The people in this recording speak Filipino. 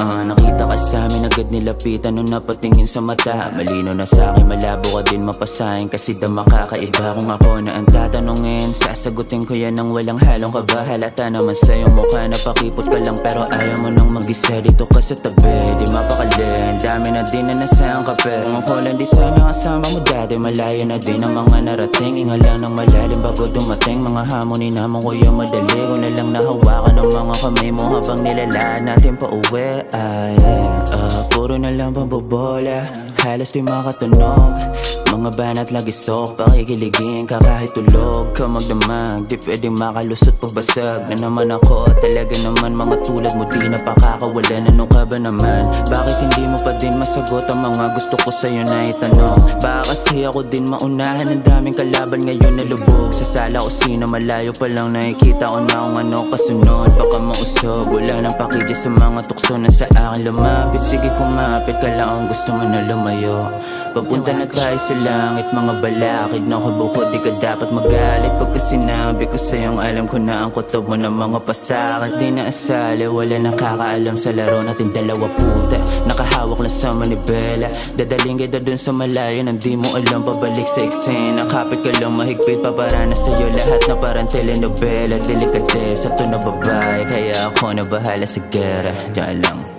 Nakita ka sa amin, agad nilapitan nung napatingin sa mata. Malino na sa'kin, malabo ka din mapasahin, kasi dama kakaiba. Kung ako na ang tatanungin, sasagutin ko yan ng walang halong kaba. Halata naman sa'yo mukha, napakipot ka lang pero ayaw mo nang mag-isa. Dito ka sa tabi, di mapakalin, dami na din na nasa ang kape. Kung ako lang di sana kasama mo dati, malayo na din ang mga narating. Inga lang ng malalim bago dumating, mga hamon ni naman kuya madali. Kung na lang nahawakan ng mga kamay mo habang nilalaan natin pa uwi. Puro na lang pambobola, halos di makatunog. Mga banat lagi sok, pakikiligin ka kahit tulog ka magdamag. Di pwedeng makalusot pagbasag na naman ako. Talaga naman mga tulad mo di napakakawalan. Ano ka ba naman? Bakit hindi mo pa din masagot ang mga gusto ko sa'yo na itanong? Baka kasi ako din maunahan, ang daming kalaban ngayon na lubog. Sa sala ko sino, malayo pa lang nakikita ko na kung ano kasunod. Baka mausog, wala nang pakidya sa mga tukso na sa akin lumapit. Sige kumapit ka lang, gusto mo na lumayo. Papunta na tayo sa langit, mga balakid na kabukod. Di ka dapat magalit pagka sinabi ko sa'yong alam ko na ang kutob mo ng mga pasakit. Di na asali, wala nakakaalam sa laro natin dalawa puta. Nakahawak na sa manibela, dadaling kita dun sa malayo nang di mo alam pabalik sa eksena. Kapit ka lang mahigpit, papara na sa'yo lahat na parang telenovela. Delikatesa to na babae, kaya ako na bahala sa gera. Diyan lang.